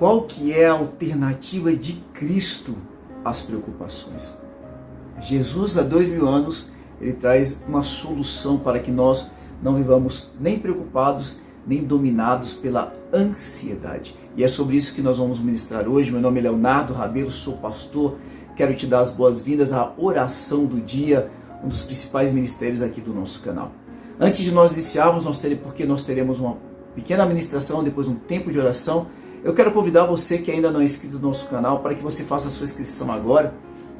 qual que é a alternativa de Cristo às preocupações? Jesus, há 2000 anos, ele traz uma solução para que nós não vivamos nem preocupados, nem dominados pela ansiedade. E é sobre isso que nós vamos ministrar hoje. Meu nome é Leonardo Rabelo, sou pastor. Quero te dar as boas-vindas à oração do dia, um dos principais ministérios aqui do nosso canal. Antes de nós iniciarmos, porque nós teremos uma pequena ministração, depois um tempo de oração, eu quero convidar você que ainda não é inscrito no nosso canal para que você faça a sua inscrição agora,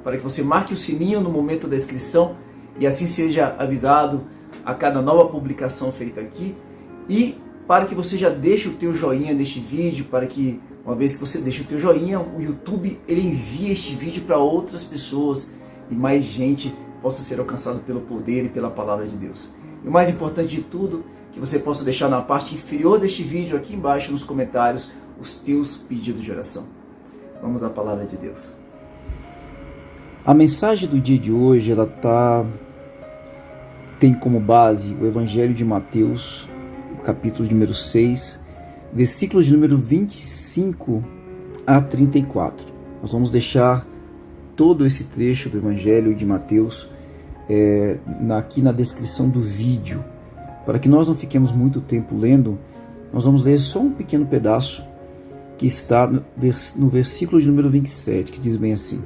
para que você marque o sininho no momento da inscrição e assim seja avisado a cada nova publicação feita aqui, e para que você já deixe o teu joinha neste vídeo, para que uma vez que você deixa o teu joinha, o YouTube ele envia este vídeo para outras pessoas e mais gente possa ser alcançado pelo poder e pela palavra de Deus. E o mais importante de tudo, que você possa deixar na parte inferior deste vídeo, aqui embaixo nos comentários, os teus pedidos de oração. Vamos à palavra de Deus. A mensagem do dia de hoje, ela tem como base o Evangelho de Mateus, o capítulo número 6, versículos de número 25 a 34. Nós vamos deixar todo esse trecho do Evangelho de Mateus aqui na descrição do vídeo. Para que nós não fiquemos muito tempo lendo, nós vamos ler só um pequeno pedaço que está no versículo de número 27, que diz bem assim: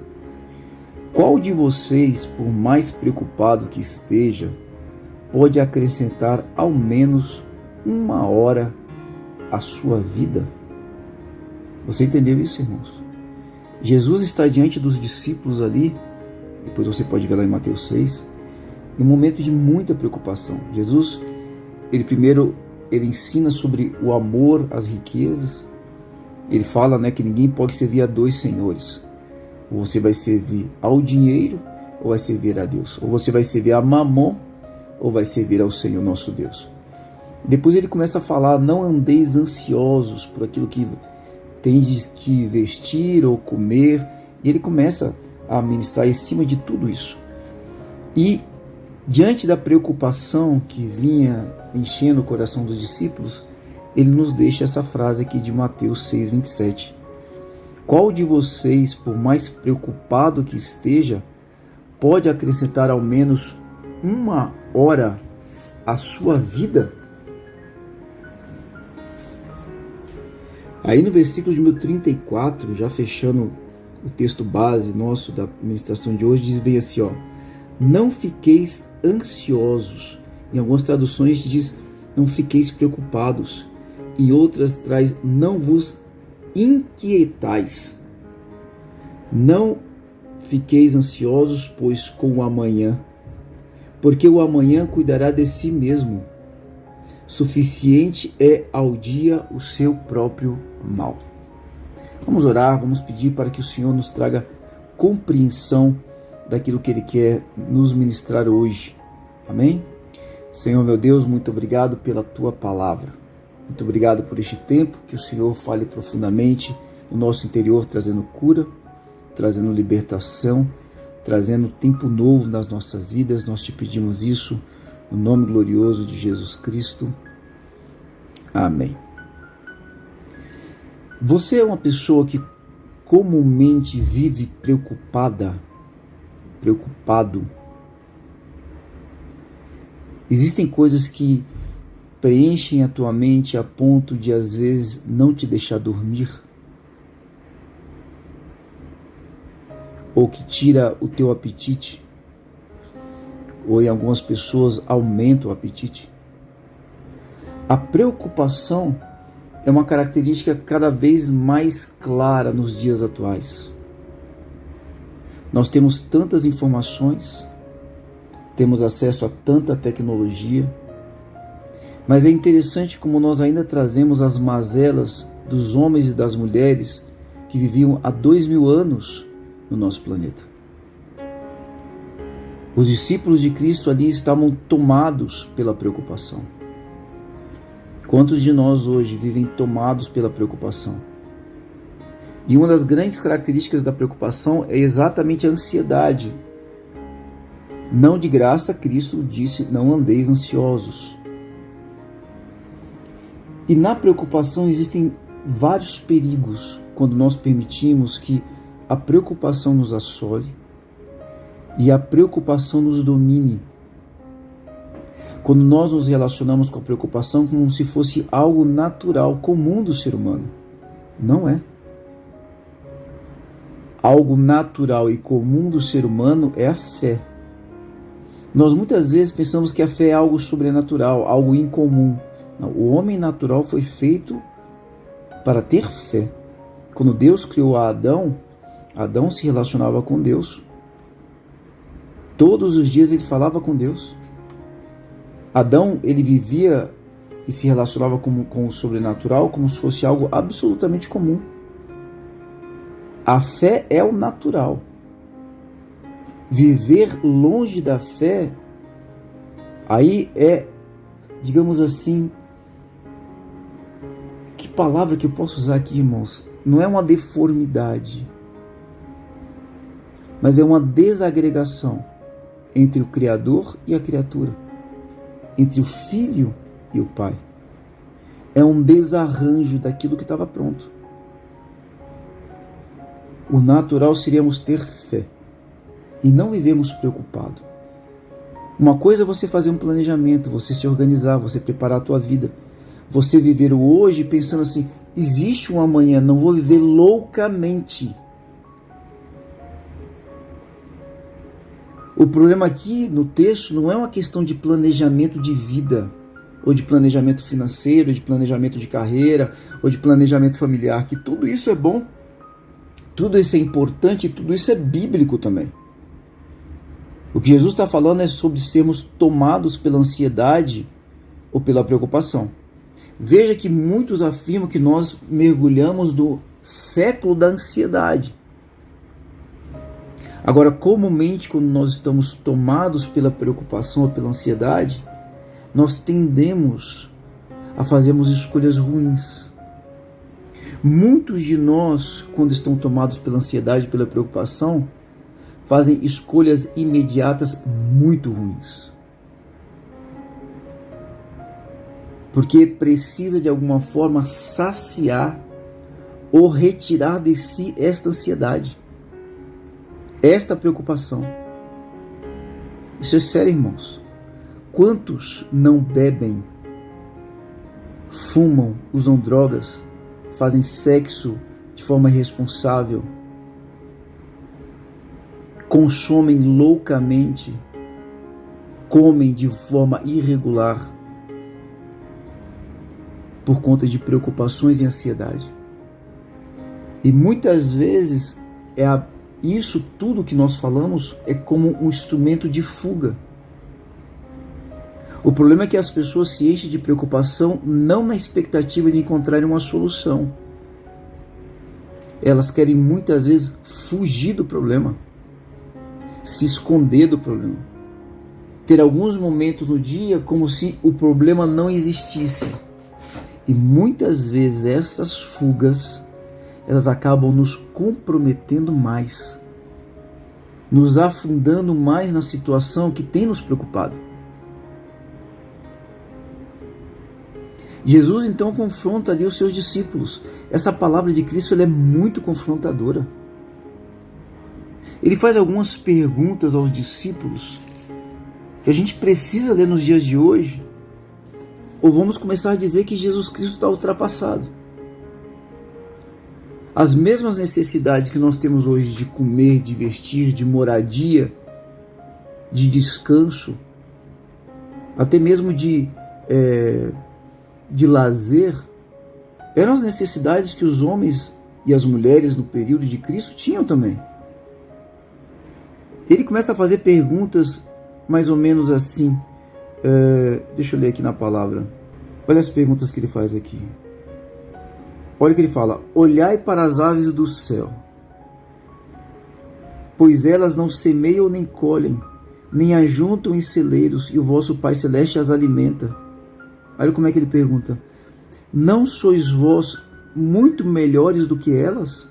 qual de vocês, por mais preocupado que esteja, pode acrescentar ao menos uma hora à sua vida? Você entendeu isso, irmãos? Jesus está diante dos discípulos ali, depois você pode ver lá em Mateus 6, em um momento de muita preocupação. Jesus, ele ensina sobre o amor às riquezas. Ele fala, que ninguém pode servir a dois senhores. Ou você vai servir ao dinheiro, ou vai servir a Deus. Ou você vai servir a Mamon, ou vai servir ao Senhor nosso Deus. Depois ele começa a falar: não andeis ansiosos por aquilo que tendes que vestir ou comer. E ele começa a ministrar em cima de tudo isso. E diante da preocupação que vinha enchendo o coração dos discípulos, ele nos deixa essa frase aqui de Mateus 6, 27. Qual de vocês, por mais preocupado que esteja, pode acrescentar ao menos uma hora à sua vida? Aí no versículo de número 34, já fechando o texto base nosso da ministração de hoje, diz bem assim, não fiqueis ansiosos. Em algumas traduções diz: não fiqueis preocupados. Em outras traz: não vos inquietais. Não fiqueis ansiosos, pois com o amanhã, porque o amanhã cuidará de si mesmo. Suficiente é ao dia o seu próprio mal. Vamos orar, vamos pedir para que o Senhor nos traga compreensão daquilo que Ele quer nos ministrar hoje. Amém? Senhor meu Deus, muito obrigado pela Tua palavra. Muito obrigado por este tempo, que o Senhor fale profundamente no nosso interior, trazendo cura, trazendo libertação, trazendo tempo novo nas nossas vidas. Nós te pedimos isso no nome glorioso de Jesus Cristo. Amém. Você é uma pessoa que comumente vive preocupado? Existem coisas que preenchem a tua mente a ponto de às vezes não te deixar dormir? Ou que tira o teu apetite? Ou em algumas pessoas aumenta o apetite? A preocupação é uma característica cada vez mais clara nos dias atuais. Nós temos tantas informações, temos acesso a tanta tecnologia, mas é interessante como nós ainda trazemos as mazelas dos homens e das mulheres que viviam há 2000 anos no nosso planeta. Os discípulos de Cristo ali estavam tomados pela preocupação. Quantos de nós hoje vivem tomados pela preocupação? E uma das grandes características da preocupação é exatamente a ansiedade. Não de graça, Cristo disse: não andeis ansiosos. E na preocupação existem vários perigos quando nós permitimos que a preocupação nos assole e a preocupação nos domine. Quando nós nos relacionamos com a preocupação como se fosse algo natural, comum do ser humano. Não é. Algo natural e comum do ser humano é a fé. Nós muitas vezes pensamos que a fé é algo sobrenatural, algo incomum. Não, o homem natural foi feito para ter fé. Quando Deus criou Adão, Adão se relacionava com Deus. Todos os dias ele falava com Deus. Adão, ele vivia e se relacionava com o sobrenatural como se fosse algo absolutamente comum. A fé é o natural. Viver longe da fé, aí é, digamos assim, que palavra que eu posso usar aqui, irmãos? Não é uma deformidade, mas é uma desagregação entre o Criador e a criatura, entre o Filho e o Pai. É um desarranjo daquilo que estava pronto. O natural seríamos ter fé e não vivemos preocupado. Uma coisa é você fazer um planejamento, você se organizar, você preparar a tua vida, você viver o hoje pensando assim, existe um amanhã, não vou viver loucamente. O problema aqui no texto não é uma questão de planejamento de vida, ou de planejamento financeiro, de planejamento de carreira, ou de planejamento familiar, que tudo isso é bom, tudo isso é importante, tudo isso é bíblico também. O que Jesus está falando é sobre sermos tomados pela ansiedade ou pela preocupação. Veja que muitos afirmam que nós mergulhamos no século da ansiedade. Agora, comumente, quando nós estamos tomados pela preocupação ou pela ansiedade, nós tendemos a fazermos escolhas ruins. Muitos de nós, quando estão tomados pela ansiedade e pela preocupação, fazem escolhas imediatas muito ruins. Porque precisa de alguma forma saciar ou retirar de si esta ansiedade, esta preocupação. Isso é sério, irmãos. Quantos não bebem, fumam, usam drogas, fazem sexo de forma irresponsável, consomem loucamente, comem de forma irregular por conta de preocupações e ansiedade. E muitas vezes isso tudo que nós falamos é como um instrumento de fuga. O problema é que as pessoas se enchem de preocupação não na expectativa de encontrarem uma solução. Elas querem muitas vezes fugir do problema, se esconder do problema, ter alguns momentos no dia como se o problema não existisse. E muitas vezes essas fugas, elas acabam nos comprometendo mais, nos afundando mais na situação que tem nos preocupado. Jesus então confronta ali os seus discípulos. Essa palavra de Cristo ela é muito confrontadora. Ele faz algumas perguntas aos discípulos que a gente precisa ler nos dias de hoje, ou vamos começar a dizer que Jesus Cristo está ultrapassado. As mesmas necessidades que nós temos hoje de comer, de vestir, de moradia, de descanso, até mesmo de lazer, eram as necessidades que os homens e as mulheres no período de Cristo tinham também. Ele começa a fazer perguntas mais ou menos assim. Deixa eu ler aqui na palavra. Olha as perguntas que ele faz aqui. Olha o que ele fala. Olhai para as aves do céu, pois elas não semeiam nem colhem, nem ajuntam em celeiros, e o vosso Pai Celeste as alimenta. Olha como é que ele pergunta. Não sois vós muito melhores do que elas?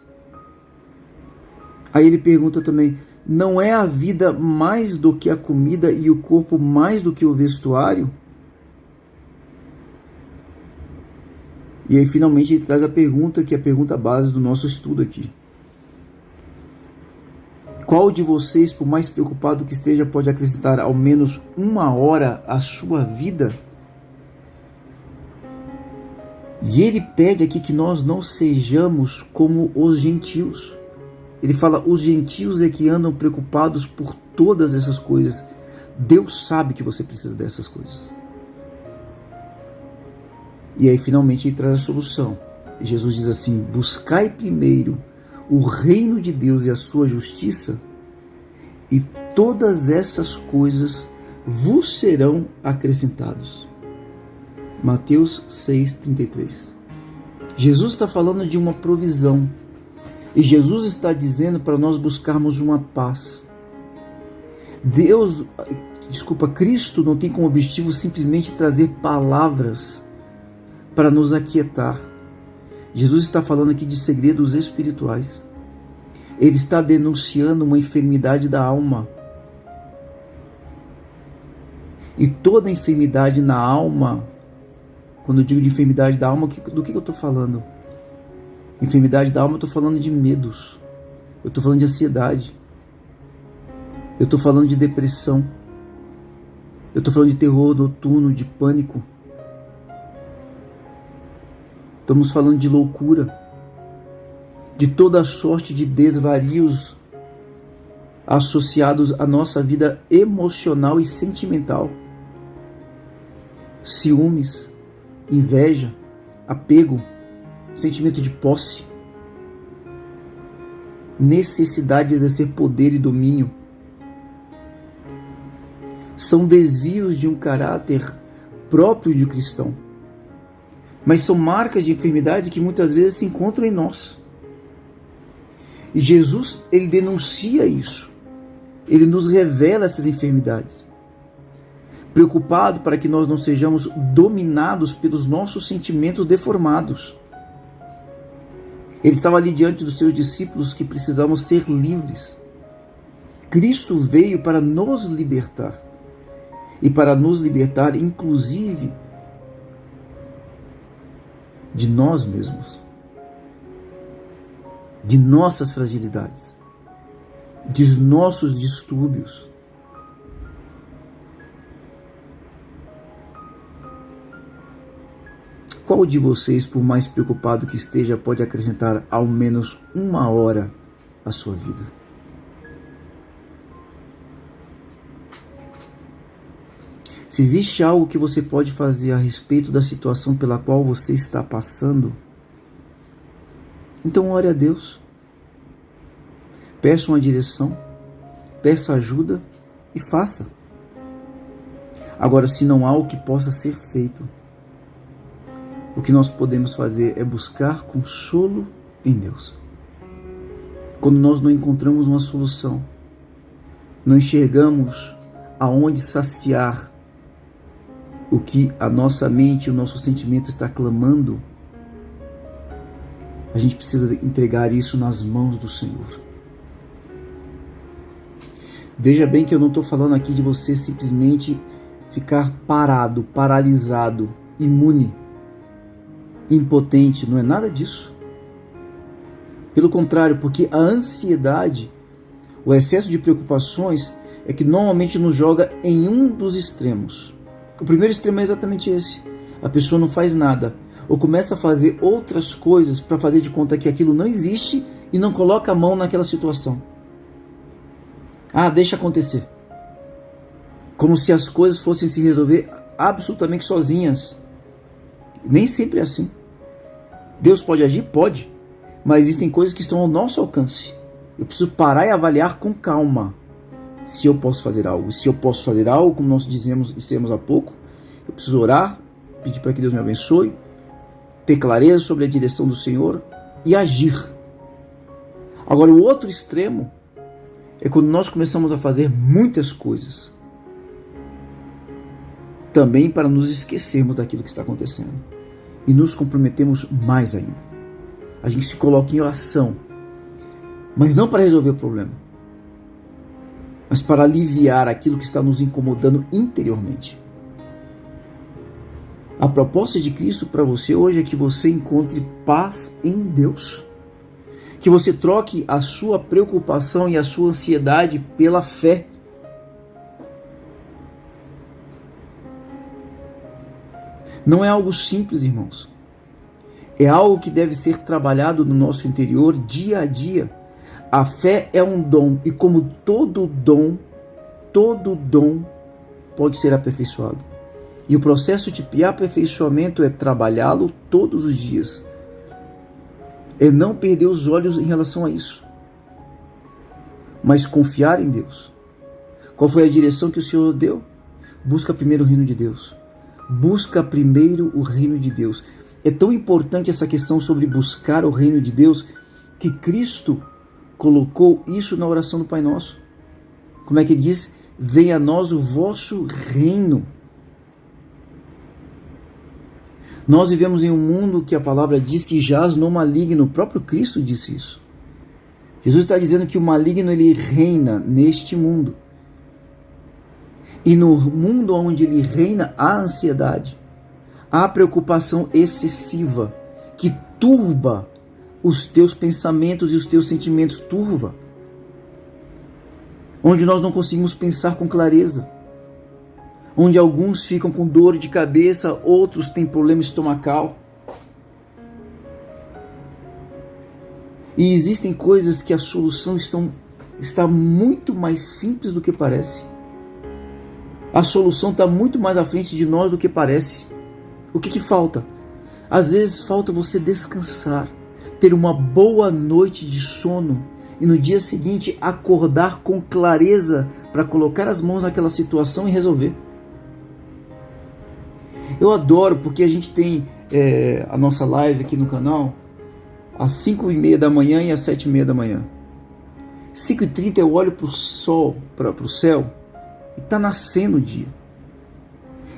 Aí ele pergunta também. Não é a vida mais do que a comida e o corpo mais do que o vestuário? E aí finalmente ele traz a pergunta, que é a pergunta base do nosso estudo aqui. Qual de vocês, por mais preocupado que esteja, pode acrescentar ao menos 1 hora à sua vida? E ele pede aqui que nós não sejamos como os gentios. Ele fala, os gentios é que andam preocupados por todas essas coisas. Deus sabe que você precisa dessas coisas. E aí finalmente ele traz a solução. E Jesus diz assim, buscai primeiro o reino de Deus e a sua justiça, e todas essas coisas vos serão acrescentados. Mateus 6,33. Jesus está falando de uma provisão. E Jesus está dizendo para nós buscarmos uma paz. Cristo não tem como objetivo simplesmente trazer palavras para nos aquietar. Jesus está falando aqui de segredos espirituais. Ele está denunciando uma enfermidade da alma. E toda enfermidade na alma, quando eu digo de enfermidade da alma, do que eu estou falando? Enfermidade da alma, eu estou falando de medos. Eu estou falando de ansiedade. Eu estou falando de depressão. Eu estou falando de terror noturno, de pânico. Estamos falando de loucura, de toda sorte de desvarios associados à nossa vida emocional e sentimental. Ciúmes, inveja, apego, sentimento de posse, necessidade de exercer poder e domínio. São desvios de um caráter próprio de um cristão. Mas são marcas de enfermidade que muitas vezes se encontram em nós. E Jesus, ele denuncia isso. Ele nos revela essas enfermidades. Preocupado para que nós não sejamos dominados pelos nossos sentimentos deformados. Ele estava ali diante dos seus discípulos que precisavam ser livres. Cristo veio para nos libertar. E para nos libertar, inclusive, de nós mesmos, de nossas fragilidades, de nossos distúrbios. Qual de vocês, por mais preocupado que esteja, pode acrescentar ao menos 1 hora à sua vida? Se existe algo que você pode fazer a respeito da situação pela qual você está passando, então ore a Deus. Peça uma direção, peça ajuda e faça. Agora, se não há o que possa ser feito, o que nós podemos fazer é buscar consolo em Deus. Quando nós não encontramos uma solução, não enxergamos aonde saciar o que a nossa mente, o nosso sentimento está clamando, a gente precisa entregar isso nas mãos do Senhor. Veja bem que eu não estou falando aqui de você simplesmente ficar parado, paralisado, imune, impotente, não é nada disso. Pelo contrário, porque a ansiedade, o excesso de preocupações, é que normalmente nos joga em um dos extremos. O primeiro extremo é exatamente esse. A pessoa não faz nada, ou começa a fazer outras coisas para fazer de conta que aquilo não existe e não coloca a mão naquela situação. Deixa acontecer. Como se as coisas fossem se resolver absolutamente sozinhas. Nem sempre é assim. Deus pode agir? Pode. Mas existem coisas que estão ao nosso alcance. Eu preciso parar e avaliar com calma se eu posso fazer algo. Se eu posso fazer algo, como nós dissemos há pouco, eu preciso orar, pedir para que Deus me abençoe, ter clareza sobre a direção do Senhor e agir. Agora, o outro extremo é quando nós começamos a fazer muitas coisas, também para nos esquecermos daquilo que está acontecendo, e nos comprometemos mais ainda. A gente se coloca em ação, mas não para resolver o problema, mas para aliviar aquilo que está nos incomodando interiormente. A proposta de Cristo para você hoje é que você encontre paz em Deus. Que você troque a sua preocupação e a sua ansiedade pela fé. Não é algo simples, irmãos. É algo que deve ser trabalhado no nosso interior dia a dia. A fé é um dom e como todo dom pode ser aperfeiçoado. E o processo de aperfeiçoamento é trabalhá-lo todos os dias. É não perder os olhos em relação a isso, mas confiar em Deus. Qual foi a direção que o Senhor deu? Busca primeiro o reino de Deus. Busca primeiro o reino de Deus. É tão importante essa questão sobre buscar o reino de Deus que Cristo colocou isso na oração do Pai Nosso. Como é que ele diz? Venha a nós o vosso reino. Nós vivemos em um mundo que a palavra diz que jaz no maligno. O próprio Cristo disse isso. Jesus está dizendo que o maligno ele reina neste mundo. E no mundo onde ele reina, há ansiedade, há preocupação excessiva que turba os teus pensamentos e os teus sentimentos, turva. Onde nós não conseguimos pensar com clareza. Onde alguns ficam com dor de cabeça, outros têm problema estomacal. E existem coisas que a solução está muito mais simples do que parece. A solução está muito mais à frente de nós do que parece. O que falta? Às vezes falta você descansar, ter uma boa noite de sono e no dia seguinte acordar com clareza para colocar as mãos naquela situação e resolver. Eu adoro porque a gente tem a nossa live aqui no canal às 5h30 da manhã e às 7h30 da manhã. 5h30 eu olho para o sol, para o céu, e está nascendo o dia.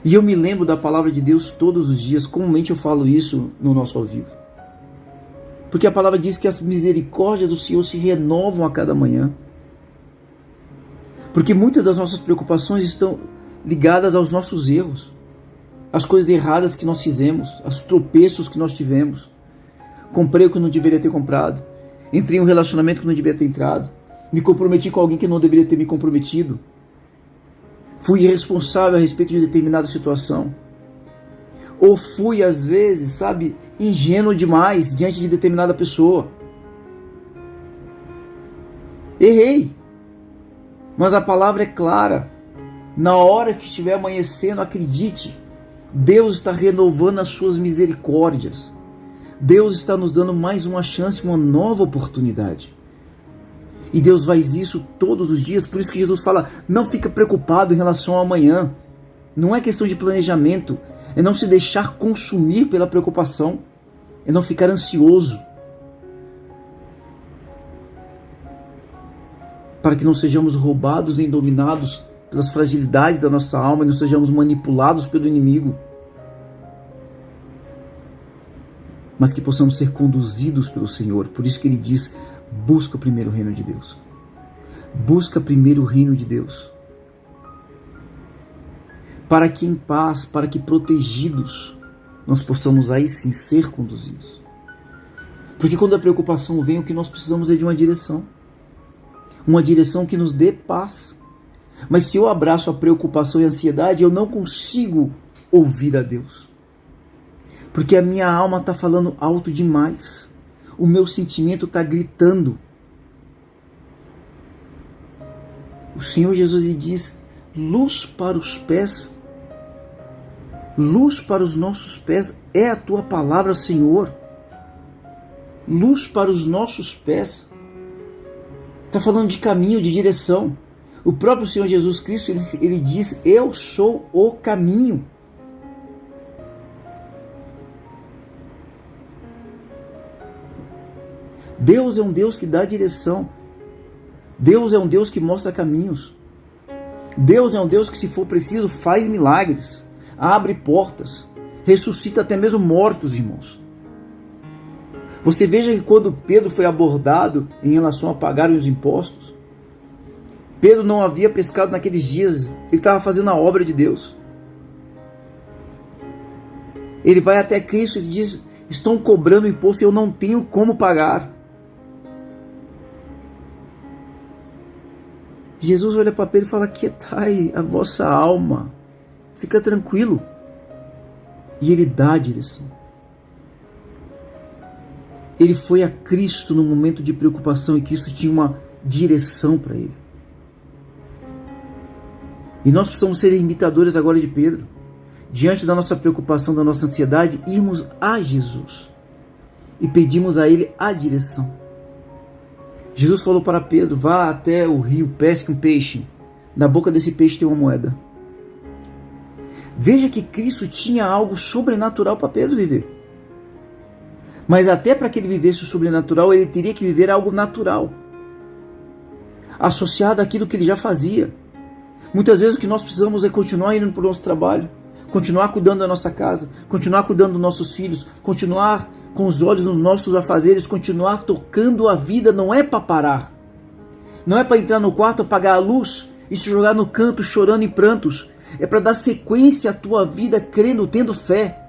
E eu me lembro da palavra de Deus todos os dias. Comumente eu falo isso no nosso ao vivo. Porque a palavra diz que as misericórdias do Senhor se renovam a cada manhã. Porque muitas das nossas preocupações estão ligadas aos nossos erros, às coisas erradas que nós fizemos, aos tropeços que nós tivemos. Comprei o que não deveria ter comprado. Entrei em um relacionamento que não deveria ter entrado. Me comprometi com alguém que não deveria ter me comprometido. Fui irresponsável a respeito de determinada situação. Ou fui, às vezes, ingênuo demais diante de determinada pessoa. Errei. Mas a palavra é clara. Na hora que estiver amanhecendo, acredite. Deus está renovando as suas misericórdias. Deus está nos dando mais uma chance, uma nova oportunidade. E Deus faz isso todos os dias. Por isso que Jesus fala, não fica preocupado em relação ao amanhã. Não é questão de planejamento. É não se deixar consumir pela preocupação. É não ficar ansioso. Para que não sejamos roubados nem dominados pelas fragilidades da nossa alma e não sejamos manipulados pelo inimigo. Mas que possamos ser conduzidos pelo Senhor. Por isso que ele diz, busca primeiro o reino de Deus. Busca primeiro o reino de Deus. Para que em paz, para que protegidos, nós possamos aí sim ser conduzidos. Porque quando a preocupação vem, o que nós precisamos é de uma direção. Uma direção que nos dê paz. Mas se eu abraço a preocupação e a ansiedade, eu não consigo ouvir a Deus. Porque a minha alma está falando alto demais. O meu sentimento está gritando. O Senhor Jesus lhe diz, luz para os pés, luz para os nossos pés é a tua palavra, Senhor. Luz para os nossos pés. Está falando de caminho, de direção. O próprio Senhor Jesus Cristo, ele diz, eu sou o caminho. Deus é um Deus que dá direção. Deus é um Deus que mostra caminhos. Deus é um Deus que, se for preciso, faz milagres, abre portas, ressuscita até mesmo mortos, irmãos. Você veja que quando Pedro foi abordado em relação a pagar os impostos, Pedro não havia pescado naqueles dias, ele estava fazendo a obra de Deus. Ele vai até Cristo e diz: estão cobrando imposto e eu não tenho como pagar. Jesus olha para Pedro e fala: quietai a vossa alma, fica tranquilo. E ele dá a direção. Ele foi a Cristo no momento de preocupação e Cristo tinha uma direção para ele. E nós precisamos ser imitadores agora de Pedro. Diante da nossa preocupação, da nossa ansiedade, irmos a Jesus e pedimos a Ele a direção. Jesus falou para Pedro: vá até o rio, pesque um peixe. Na boca desse peixe tem uma moeda. Veja que Cristo tinha algo sobrenatural para Pedro viver. Mas até para que ele vivesse o sobrenatural, ele teria que viver algo natural, associado àquilo que ele já fazia. Muitas vezes o que nós precisamos é continuar indo para o nosso trabalho, continuar cuidando da nossa casa, continuar cuidando dos nossos filhos, continuar com os olhos nos nossos afazeres, continuar tocando a vida. Não é para parar. Não é para entrar no quarto, apagar a luz e se jogar no canto chorando em prantos. É para dar sequência à tua vida crendo, tendo fé.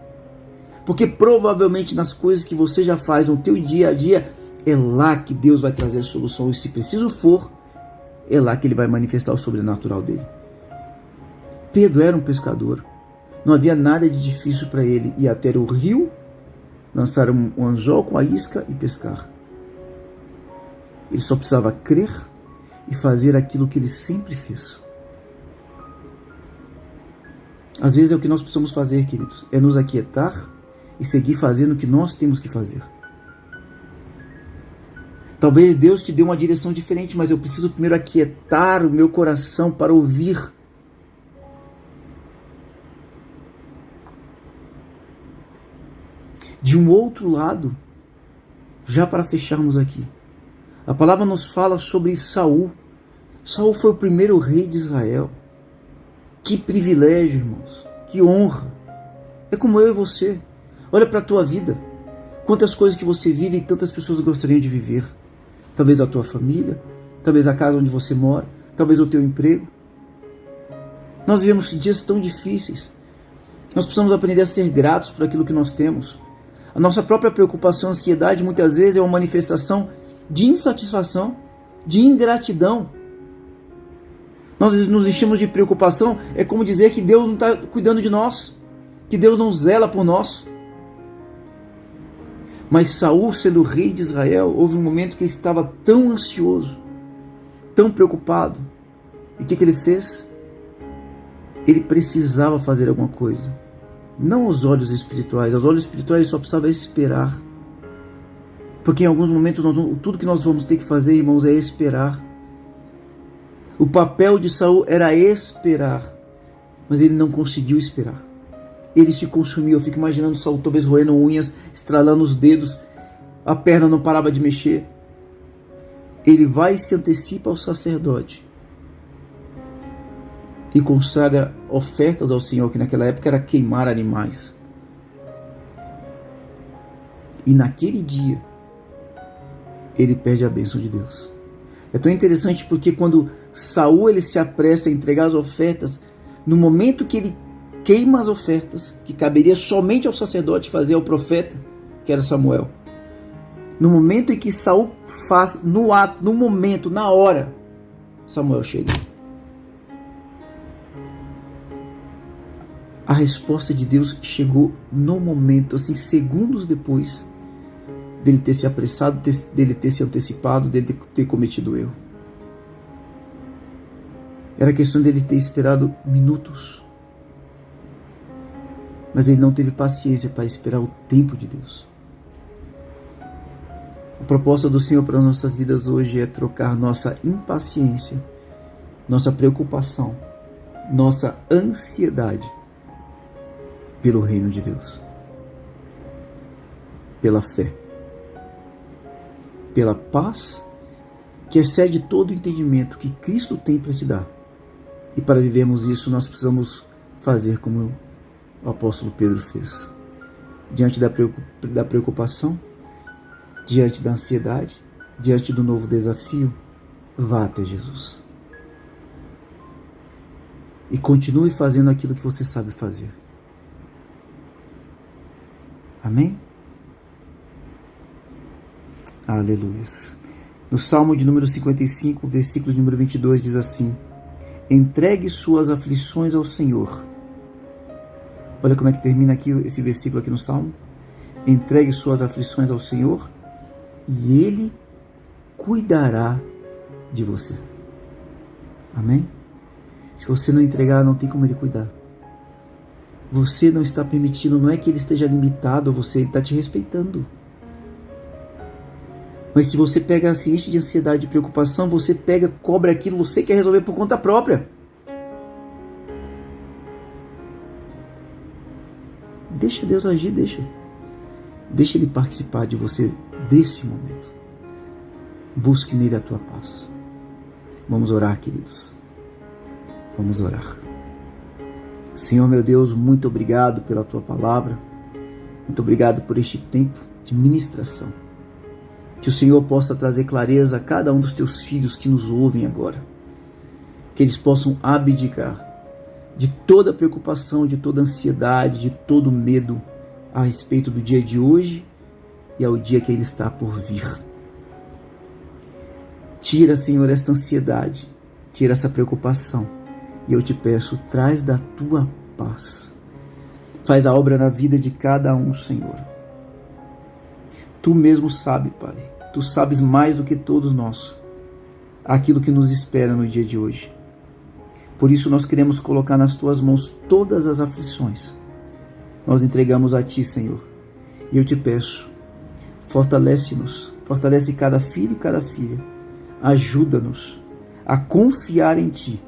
Porque provavelmente nas coisas que você já faz no teu dia a dia, é lá que Deus vai trazer a solução. E se preciso for, é lá que Ele vai manifestar o sobrenatural dele. Pedro era um pescador. Não havia nada de difícil para ele ir até o rio, lançar um anzol com a isca e pescar. Ele só precisava crer e fazer aquilo que ele sempre fez. Às vezes é o que nós precisamos fazer, queridos, é nos aquietar e seguir fazendo o que nós temos que fazer. Talvez Deus te dê uma direção diferente, mas eu preciso primeiro aquietar o meu coração para ouvir. De um outro lado, já para fecharmos aqui, a palavra nos fala sobre Saul. Saul foi o primeiro rei de Israel. Que privilégio, irmãos, que honra. É como eu e você. Olha para a tua vida. Quantas coisas que você vive e tantas pessoas gostariam de viver. Talvez a tua família, talvez a casa onde você mora, talvez o teu emprego. Nós vivemos dias tão difíceis. Nós precisamos aprender a ser gratos por aquilo que nós temos. A nossa própria preocupação, ansiedade, muitas vezes é uma manifestação de insatisfação, de ingratidão. Nós nos enchemos de preocupação, é como dizer que Deus não está cuidando de nós, que Deus não zela por nós. Mas Saul, sendo rei de Israel, houve um momento que ele estava tão ansioso, tão preocupado. E o que ele fez? Ele precisava fazer alguma coisa. Não aos olhos espirituais. Aos olhos espirituais ele só precisava esperar. Porque em alguns momentos tudo que nós vamos ter que fazer, irmãos, é esperar. O papel de Saul era esperar. Mas ele não conseguiu esperar. Ele se consumiu. Eu fico imaginando Saul talvez roendo unhas, estralando os dedos. A perna não parava de mexer. Ele vai e se antecipa ao sacerdote. E consagra ofertas ao Senhor, que naquela época era queimar animais. E naquele dia, ele perde a bênção de Deus. É tão interessante porque quando Saul ele se apressa a entregar as ofertas, no momento que ele queima as ofertas, que caberia somente ao sacerdote fazer, ao profeta, que era Samuel. No momento em que Saul faz, no ato, no momento, na hora, Samuel chega. A resposta de Deus chegou no momento, assim, segundos depois dele ter se apressado, dele ter se antecipado, dele ter cometido o erro. Era questão dele ter esperado minutos. Mas ele não teve paciência para esperar o tempo de Deus. A proposta do Senhor para as nossas vidas hoje é trocar nossa impaciência, nossa preocupação, nossa ansiedade pelo reino de Deus, pela fé, pela paz que excede todo o entendimento que Cristo tem para te dar. E para vivermos isso, nós precisamos fazer como o apóstolo Pedro fez. Diante da preocupação, diante da ansiedade, diante do novo desafio, vá até Jesus. E continue fazendo aquilo que você sabe fazer. Amém? Aleluia. No Salmo de número 55, versículo de número 22, diz assim: entregue suas aflições ao Senhor. Olha como é que termina aqui esse versículo aqui no Salmo. Entregue suas aflições ao Senhor e Ele cuidará de você. Amém? Se você não entregar, não tem como Ele cuidar. Você não está permitindo, não é que Ele esteja limitado a você, Ele está te respeitando. Mas se você pega, se enche de ansiedade, de preocupação, você pega, cobra aquilo, você quer resolver por conta própria. Deixa Deus agir, deixa. Deixa Ele participar de você desse momento. Busque nele a tua paz. Vamos orar, queridos. Vamos orar. Senhor meu Deus, muito obrigado pela tua palavra. Muito obrigado por este tempo de ministração. Que o Senhor possa trazer clareza a cada um dos teus filhos que nos ouvem agora. Que eles possam abdicar de toda preocupação, de toda ansiedade, de todo medo a respeito do dia de hoje e ao dia que ainda está por vir. Tira, Senhor, esta ansiedade, tira essa preocupação e eu te peço, traz da tua paz. Faz a obra na vida de cada um, Senhor. Tu mesmo sabe, Pai, tu sabes mais do que todos nós aquilo que nos espera no dia de hoje. Por isso nós queremos colocar nas tuas mãos todas as aflições. Nós entregamos a ti, Senhor. E eu te peço, fortalece-nos, fortalece cada filho e cada filha. Ajuda-nos a confiar em ti,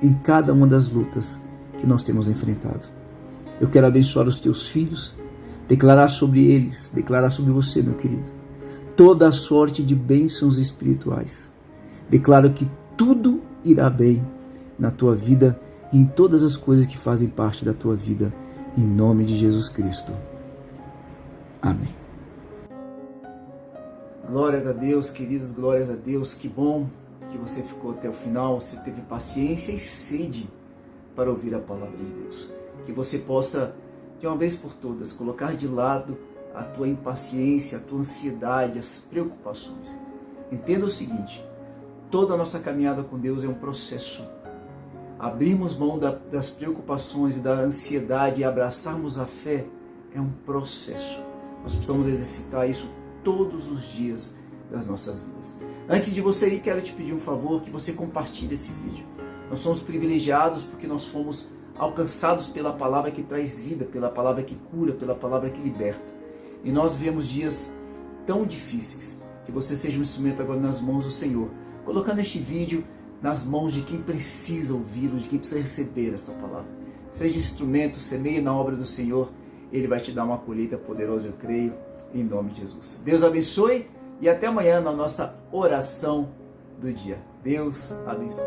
em cada uma das lutas que nós temos enfrentado. Eu quero abençoar os teus filhos, declarar sobre eles, declarar sobre você, meu querido, toda a sorte de bênçãos espirituais. Declaro que tudo irá bem na tua vida e em todas as coisas que fazem parte da tua vida, em nome de Jesus Cristo. Amém. Glórias a Deus, queridos, glórias a Deus. Que bom que você ficou até o final, você teve paciência e sede para ouvir a palavra de Deus. Que você possa, de uma vez por todas, colocar de lado a tua impaciência, a tua ansiedade, as preocupações. Entenda o seguinte, toda a nossa caminhada com Deus é um processo. Abrirmos mão das preocupações e da ansiedade e abraçarmos a fé é um processo. Nós precisamos exercitar isso todos os dias das nossas vidas. Antes de você ir, quero te pedir um favor, que você compartilhe esse vídeo. Nós somos privilegiados porque nós fomos alcançados pela palavra que traz vida, pela palavra que cura, pela palavra que liberta. E nós vivemos dias tão difíceis. Que você seja um instrumento agora nas mãos do Senhor, colocando este vídeo nas mãos de quem precisa ouvi-lo, de quem precisa receber essa palavra. Seja instrumento, semeie na obra do Senhor, Ele vai te dar uma colheita poderosa, eu creio, em nome de Jesus. Deus abençoe e até amanhã na nossa oração do dia. Deus abençoe.